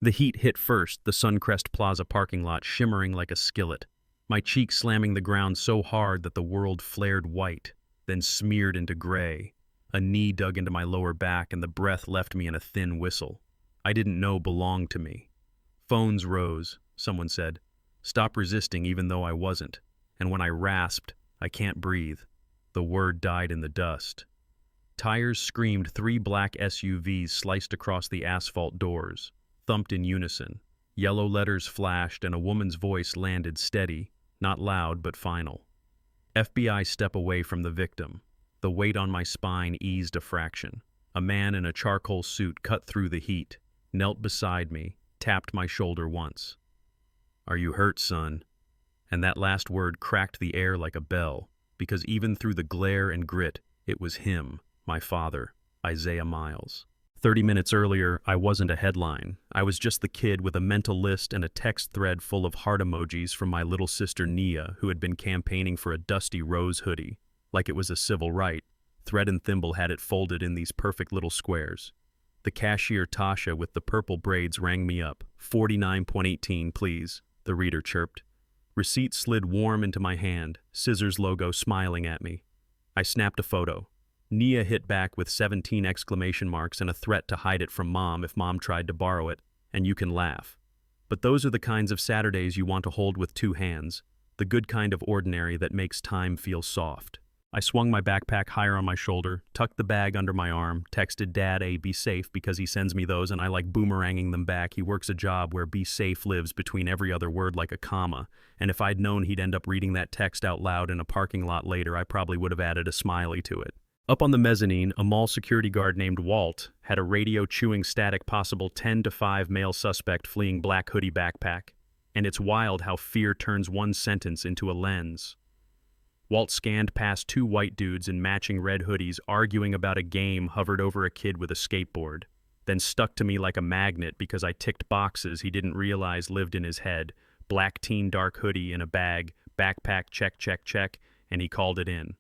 The heat hit first, the Suncrest Plaza parking lot shimmering like a skillet, my cheek slamming the ground so hard that the world flared white, then smeared into gray. A knee dug into my lower back and the breath left me in a thin whistle. I didn't know belonged to me. Phones rose, someone said. Stop resisting even though I wasn't. And when I rasped, I can't breathe. The word died in the dust. Tires screamed, 3 black SUVs sliced across the asphalt doors, thumped in unison. Yellow letters flashed and a woman's voice landed steady, not loud but final. FBI, step away from the victim. The weight on my spine eased a fraction. A man in a charcoal suit cut through the heat, knelt beside me, tapped my shoulder once. Are you hurt, son? And that last word cracked the air like a bell, because even through the glare and grit, it was him, my father, Isaiah Miles. 30 minutes earlier, I wasn't a headline. I was just the kid with a mental list and a text thread full of heart emojis from my little sister Nia, who had been campaigning for a dusty rose hoodie. Like it was a civil right. Thread and Thimble had it folded in these perfect little squares. The cashier Tasha with the purple braids rang me up. 49.18, please, the reader chirped. Receipt slid warm into my hand, scissors logo smiling at me. I snapped a photo. Nia hit back with 17 exclamation marks and a threat to hide it from Mom if Mom tried to borrow it, and you can laugh. But those are the kinds of Saturdays you want to hold with 2 hands, the good kind of ordinary that makes time feel soft. I swung my backpack higher on my shoulder, tucked the bag under my arm, texted Dad be safe because he sends me those and I like boomeranging them back. He works a job where be safe lives between every other word like a comma, and if I'd known he'd end up reading that text out loud in a parking lot later, I probably would have added a smiley to it. Up on the mezzanine, a mall security guard named Walt had a radio chewing static possible 10-5 male suspect fleeing black hoodie backpack, and it's wild how fear turns one sentence into a lens. Walt scanned past 2 white dudes in matching red hoodies arguing about a game, hovered over a kid with a skateboard, then stuck to me like a magnet because I ticked boxes he didn't realize lived in his head. Black teen dark hoodie in a bag, backpack check, and he called it in.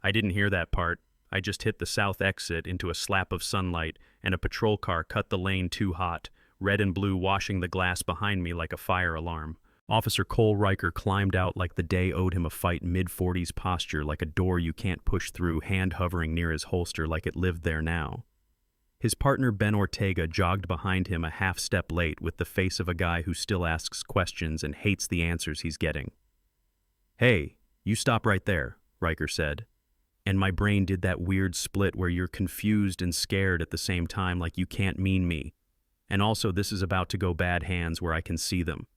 I didn't hear that part. I just hit the south exit into a slap of sunlight, and a patrol car cut the lane too hot, red and blue washing the glass behind me like a fire alarm. Officer Cole Riker climbed out like the day owed him a fight, mid-40s posture like a door you can't push through, hand hovering near his holster like it lived there now. His partner Ben Ortega jogged behind him a half-step late with the face of a guy who still asks questions and hates the answers he's getting. Hey, you stop right there, Riker said. And my brain did that weird split where you're confused and scared at the same time, like you can't mean me. And also this is about to go bad hands where I can see them.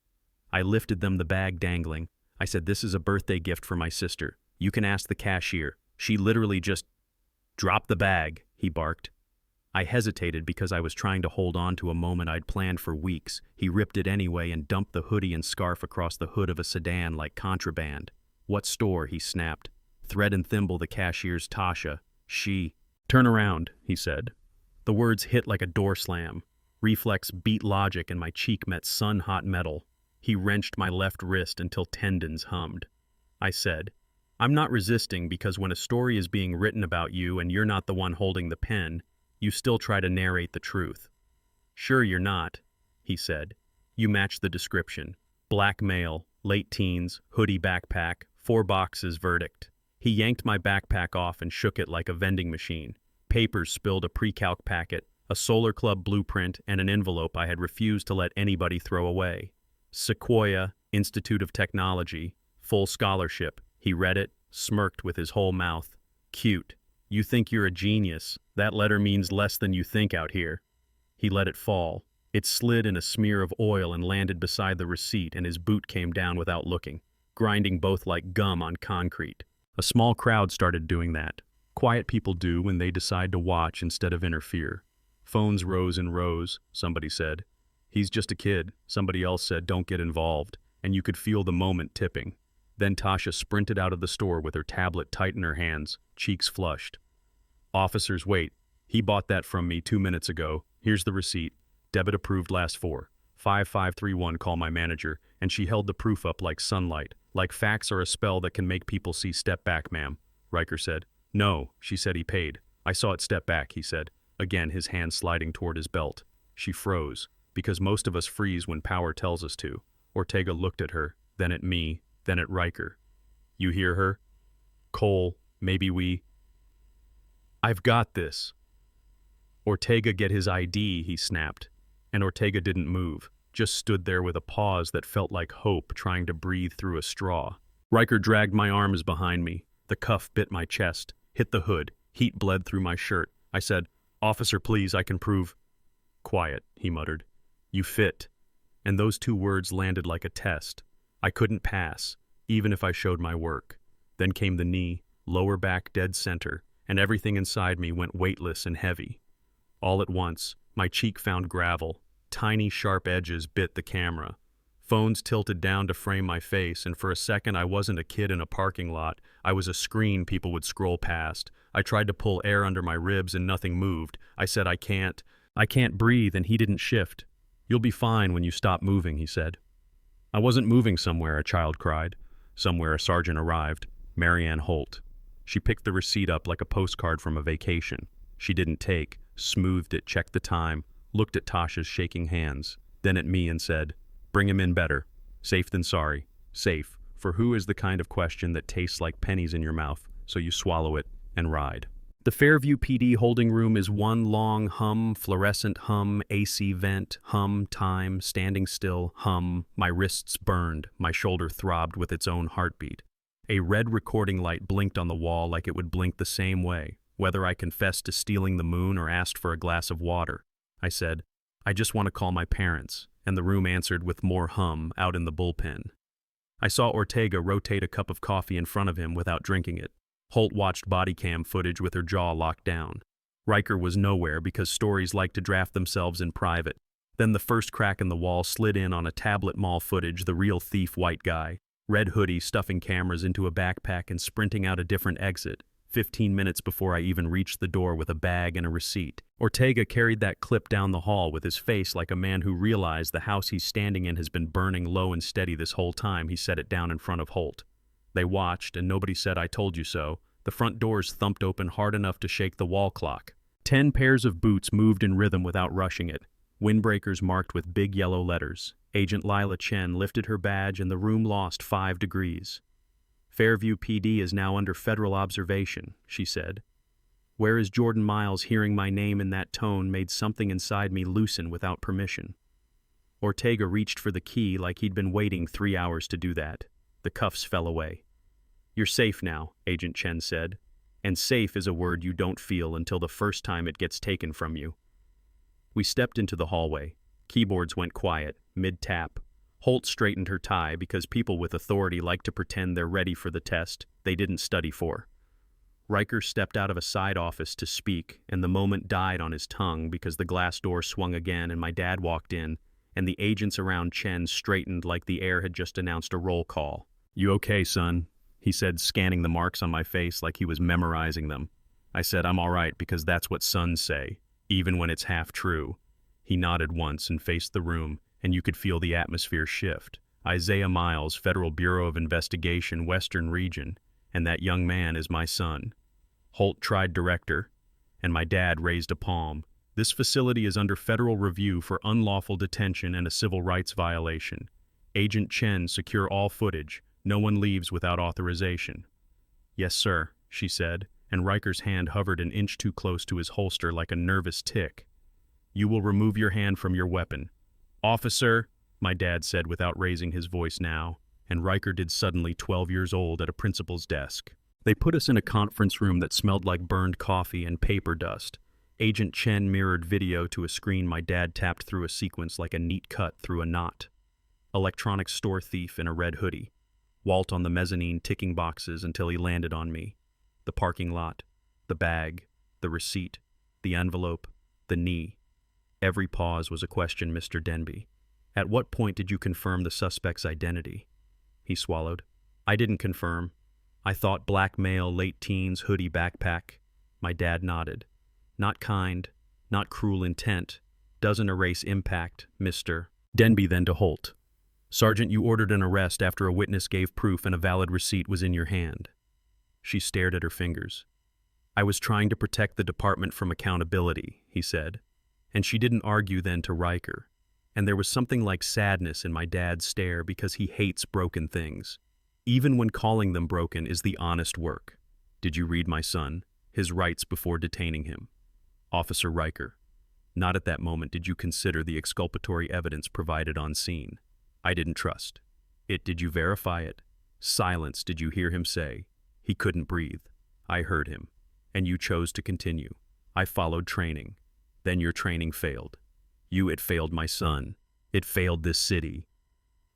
I lifted them, the bag dangling. I said, this is a birthday gift for my sister. You can ask the cashier. She literally just... Drop the bag, he barked. I hesitated because I was trying to hold on to a moment I'd planned for weeks. He ripped it anyway and dumped the hoodie and scarf across the hood of a sedan like contraband. What store? He snapped. Thread and Thimble, the cashier's Tasha. She... Turn around, he said. The words hit like a door slam. Reflex beat logic and my cheek met sun-hot metal. He wrenched my left wrist until tendons hummed. I said, I'm not resisting because when a story is being written about you and you're not the one holding the pen, you still try to narrate the truth. Sure you're not, he said. You match the description. Black male, late teens, hoodie backpack, 4 boxes, verdict. He yanked my backpack off and shook it like a vending machine. Papers spilled, a pre-calc packet, a Solar Club blueprint, and an envelope I had refused to let anybody throw away. Sequoia, Institute of Technology, full scholarship. He read it, smirked with his whole mouth. Cute. You think you're a genius. That letter means less than you think out here. He let it fall. It slid in a smear of oil and landed beside the receipt, and his boot came down without looking, grinding both like gum on concrete. A small crowd started doing that. Quiet people do when they decide to watch instead of interfere. Phones rose in rows, somebody said. He's just a kid, somebody else said, don't get involved, and you could feel the moment tipping. Then Tasha sprinted out of the store with her tablet tight in her hands, cheeks flushed. Officers, wait. He bought that from me 2 minutes ago. Here's the receipt. Debit approved last 4. 5531, call my manager, and she held the proof up like sunlight, like facts are a spell that can make people see. Step back, ma'am, Riker said. No, she said. He paid. I saw it. Step back, he said, again his hand sliding toward his belt. She froze, because most of us freeze when power tells us to. Ortega looked at her, then at me, then at Riker. You hear her? Cole, maybe we... I've got this. Ortega, get his ID, he snapped. And Ortega didn't move, just stood there with a pause that felt like hope trying to breathe through a straw. Riker dragged my arms behind me. The cuff bit my chest, hit the hood. Heat bled through my shirt. I said, "Officer, please, I can prove..." "Quiet," he muttered. "You fit." And those two words landed like a test. I couldn't pass, even if I showed my work. Then came the knee, lower back dead center, and everything inside me went weightless and heavy. All at once, my cheek found gravel. Tiny, sharp edges bit the camera. Phones tilted down to frame my face, and for a second I wasn't a kid in a parking lot. I was a screen people would scroll past. I tried to pull air under my ribs and nothing moved. I said, I can't breathe, and he didn't shift. "You'll be fine when you stop moving," he said. I wasn't moving somewhere, a child cried. Somewhere a sergeant arrived, Marianne Holt. She picked the receipt up like a postcard from a vacation. She didn't take, smoothed it, checked the time, looked at Tasha's shaking hands, then at me and said, "Bring him in better. Safe than sorry. Safe, for who is the kind of question that tastes like pennies in your mouth, so you swallow it and ride." The Fairview PD holding room is one long hum, fluorescent hum, AC vent, hum, time, standing still, hum. My wrists burned, my shoulder throbbed with its own heartbeat. A red recording light blinked on the wall like it would blink the same way, whether I confessed to stealing the moon or asked for a glass of water. I said, "I just want to call my parents," and the room answered with more hum out in the bullpen. I saw Ortega rotate a cup of coffee in front of him without drinking it. Holt watched body cam footage with her jaw locked down. Riker was nowhere because stories like to draft themselves in private. Then the first crack in the wall slid in on a tablet mall footage, the real thief white guy. Red hoodie stuffing cameras into a backpack and sprinting out a different exit, 15 minutes before I even reached the door with a bag and a receipt. Ortega carried that clip down the hall with his face like a man who realized the house he's standing in has been burning low and steady this whole time. He set it down in front of Holt. They watched, and nobody said, "I told you so." The front doors thumped open hard enough to shake the wall clock. 10 pairs of boots moved in rhythm without rushing it. Windbreakers marked with big yellow letters. Agent Lila Chen lifted her badge and the room lost 5 degrees. "Fairview PD is now under federal observation," she said. Where is Jordan Miles? Hearing my name in that tone made something inside me loosen without permission. Ortega reached for the key like he'd been waiting 3 hours to do that. The cuffs fell away. "You're safe now," Agent Chen said. "And safe is a word you don't feel until the first time it gets taken from you." We stepped into the hallway. Keyboards went quiet, mid-tap. Holt straightened her tie because people with authority like to pretend they're ready for the test they didn't study for. Riker stepped out of a side office to speak, and the moment died on his tongue because the glass door swung again and my dad walked in, and the agents around Chen straightened like the air had just announced a roll call. "You okay, son?" he said, scanning the marks on my face like he was memorizing them. I said, "I'm all right, because that's what sons say, even when it's half true." He nodded once and faced the room, and you could feel the atmosphere shift. "Isaiah Miles, Federal Bureau of Investigation, Western Region, and that young man is my son." Holt tried director, and my dad raised a palm. "This facility is under federal review for unlawful detention and a civil rights violation. Agent Chen, secure all footage. No one leaves without authorization." "Yes, sir," she said, and Riker's hand hovered an inch too close to his holster like a nervous tick. "You will remove your hand from your weapon." "Officer," my dad said without raising his voice now, and Riker did suddenly 12 years old at a principal's desk. They put us in a conference room that smelled like burned coffee and paper dust. Agent Chen mirrored video to a screen my dad tapped through a sequence like a neat cut through a knot. Electronics store thief in a red hoodie. Walt on the mezzanine ticking boxes until he landed on me. The parking lot, the bag, the receipt, the envelope, the knee. Every pause was a question, "Mr. Denby. At what point did you confirm the suspect's identity?" He swallowed. "I didn't confirm. I thought black male, late teens, hoodie, backpack." My dad nodded. "Not kind, not cruel intent. Doesn't erase impact, Mr. Denby." Then to Holt. "Sergeant, you ordered an arrest after a witness gave proof and a valid receipt was in your hand." She stared at her fingers. "I was trying to protect the department from accountability," he said. And she didn't argue then to Riker. and there was something like sadness in my dad's stare because he hates broken things. Even when calling them broken is the honest work. Did you read my son? His rights before detaining him. Officer Riker. Not at that moment did you consider the exculpatory evidence provided on scene. I didn't trust. It. Did you verify it? Silence. Did you hear him say? He couldn't breathe. I heard him. And you chose to continue. I followed training. Then your training failed. It failed my son. It failed this city.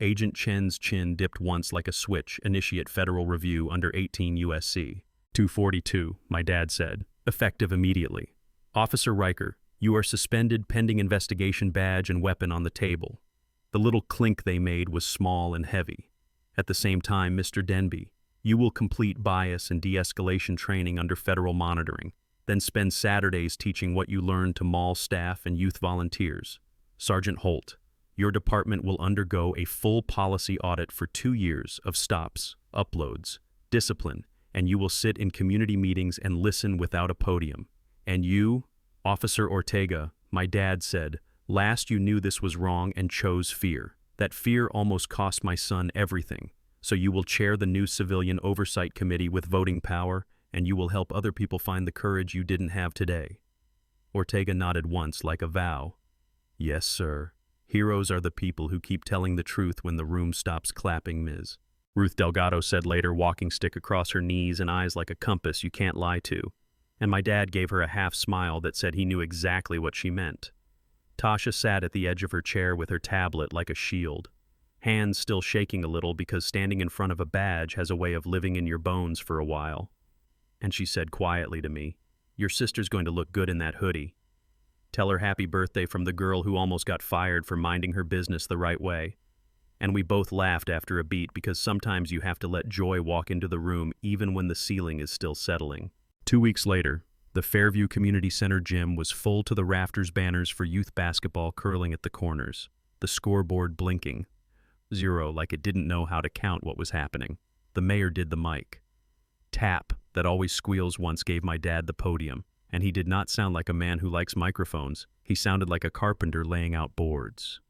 Agent Chen's chin dipped once like a switch. Initiate federal review under 18 USC. 242, my dad said. Effective immediately. Officer Riker, you are suspended pending investigation, badge and weapon on the table. The little clink they made was small and heavy. At the same time, Mr. Denby, you will complete bias and de-escalation training under federal monitoring, then spend Saturdays teaching what you learned to mall staff and youth volunteers. Sergeant Holt, your department will undergo a full policy audit for 2 years of stops, uploads, discipline, and you will sit in community meetings and listen without a podium. And you, Officer Ortega, my dad said, last you knew this was wrong and chose fear. That fear almost cost my son everything. So you will chair the new Civilian Oversight Committee with voting power, and you will help other people find the courage you didn't have today. Ortega nodded once like a vow. Yes, sir. Heroes are the people who keep telling the truth when the room stops clapping, Ms. Ruth Delgado said later, walking stick across her knees and eyes like a compass you can't lie to. And my dad gave her a half smile that said he knew exactly what she meant. Tasha sat at the edge of her chair with her tablet like a shield, hands still shaking a little because standing in front of a badge has a way of living in your bones for a while. And she said quietly to me, your sister's going to look good in that hoodie. Tell her happy birthday from the girl who almost got fired for minding her business the right way. And we both laughed after a beat because sometimes you have to let joy walk into the room even when the ceiling is still settling. 2 weeks later, the Fairview Community Center gym was full to the rafters, banners for youth basketball curling at the corners, the scoreboard blinking. 0 like it didn't know how to count what was happening. The mayor did the mic. Tap, that always squeals, once gave my dad the podium, and he did not sound like a man who likes microphones. He sounded like a carpenter laying out boards.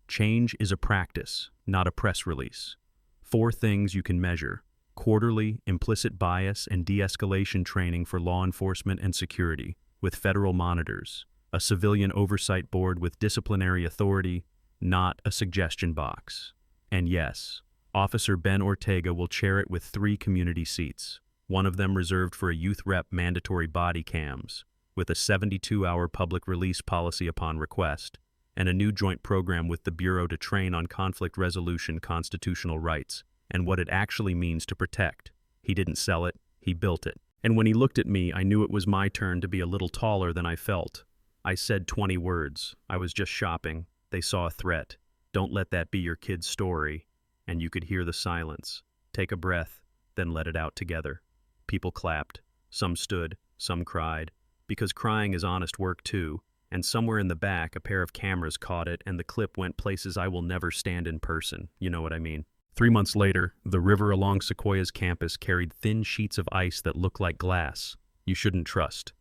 Change is a practice, not a press release. 4 things you can measure: quarterly, implicit bias and de-escalation training for law enforcement and security, with federal monitors, a civilian oversight board with disciplinary authority, not a suggestion box. And yes, Officer Ben Ortega will chair it with 3 community seats, one of them reserved for a youth rep mandatory body cams, with a 72-hour public release policy upon request, and a new joint program with the Bureau to train on conflict resolution, constitutional rights, and what it actually means to protect. He didn't sell it, he built it. And when he looked at me, I knew it was my turn to be a little taller than I felt. I said 20 words. I was just shopping. They saw a threat. Don't let that be your kid's story. And you could hear the silence. Take a breath, then let it out together. People clapped. Some stood, some cried. Because crying is honest work too. And somewhere in the back, a pair of cameras caught it, and the clip went places I will never stand in person. You know what I mean. 3 months later, the river along Sequoia's campus carried thin sheets of ice that looked like glass. You shouldn't trust.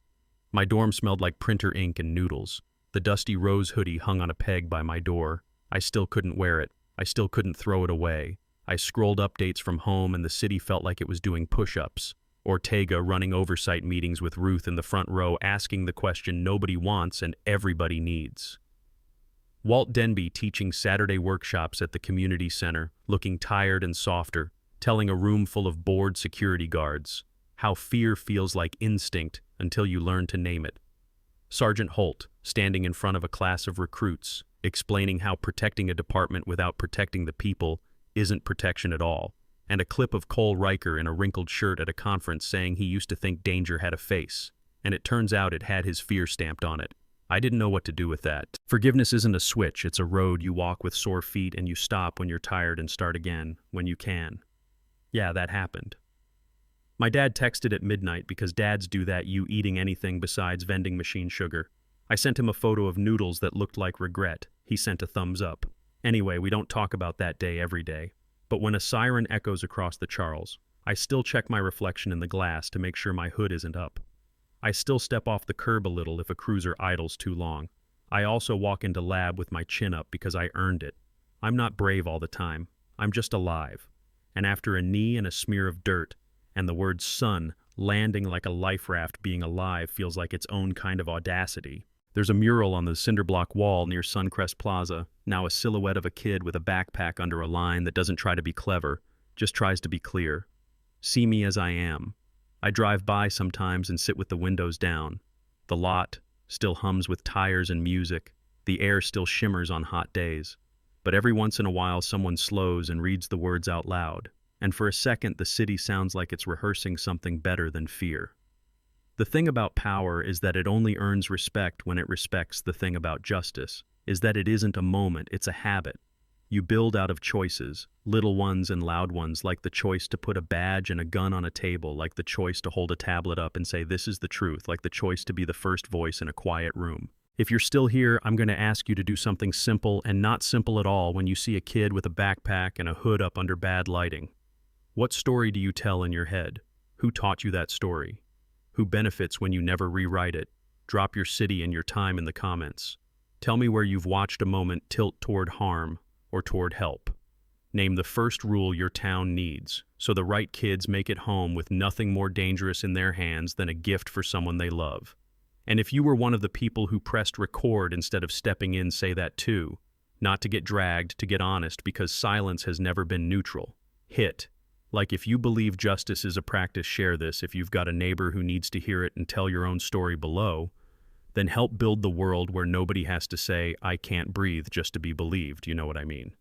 My dorm smelled like printer ink and noodles. The dusty rose hoodie hung on a peg by my door. I still couldn't wear it. I still couldn't throw it away. I scrolled updates from home, and the city felt like it was doing push-ups. Ortega running oversight meetings with Ruth in the front row, asking the question nobody wants and everybody needs. Walt Denby teaching Saturday workshops at the community center, looking tired and softer, telling a room full of bored security guards how fear feels like instinct until you learn to name it. Sergeant Holt standing in front of a class of recruits, explaining how protecting a department without protecting the people isn't protection at all, and a clip of Cole Riker in a wrinkled shirt at a conference saying he used to think danger had a face, and it turns out it had his fear stamped on it. I didn't know what to do with that. Forgiveness isn't a switch, it's a road you walk with sore feet and you stop when you're tired and start again, when you can. Yeah, that happened. My dad texted at midnight because dads do that, you eating anything besides vending machine sugar. I sent him a photo of noodles that looked like regret. He sent a thumbs up. Anyway, we don't talk about that day every day. But when a siren echoes across the Charles, I still check my reflection in the glass to make sure my hood isn't up. I still step off the curb a little if a cruiser idles too long. I also walk into lab with my chin up because I earned it. I'm not brave all the time. I'm just alive. And after a knee and a smear of dirt, and the word sun landing like a life raft, being alive feels like its own kind of audacity. There's a mural on the cinderblock wall near Suncrest Plaza, now a silhouette of a kid with a backpack under a line that doesn't try to be clever, just tries to be clear. See me as I am. I drive by sometimes and sit with the windows down. The lot still hums with tires and music. The air still shimmers on hot days. But every once in a while someone slows and reads the words out loud. And for a second the city sounds like it's rehearsing something better than fear. The thing about power is that it only earns respect when it respects. The thing about justice is that it isn't a moment, it's a habit. You build out of choices, little ones and loud ones, like the choice to put a badge and a gun on a table, like the choice to hold a tablet up and say this is the truth, like the choice to be the first voice in a quiet room. If you're still here, I'm going to ask you to do something simple and not simple at all when you see a kid with a backpack and a hood up under bad lighting. What story do you tell in your head? Who taught you that story? Who benefits when you never rewrite it? Drop your city and your time in the comments. Tell me where you've watched a moment tilt toward harm or toward help. Name the first rule your town needs, so the right kids make it home with nothing more dangerous in their hands than a gift for someone they love. And if you were one of the people who pressed record instead of stepping in, say that too. Not to get dragged, to get honest, because silence has never been neutral. Hit. Like if you believe justice is a practice, share this. If you've got a neighbor who needs to hear it, and tell your own story below. Then help build the world where nobody has to say, I can't breathe just to be believed. You know what I mean?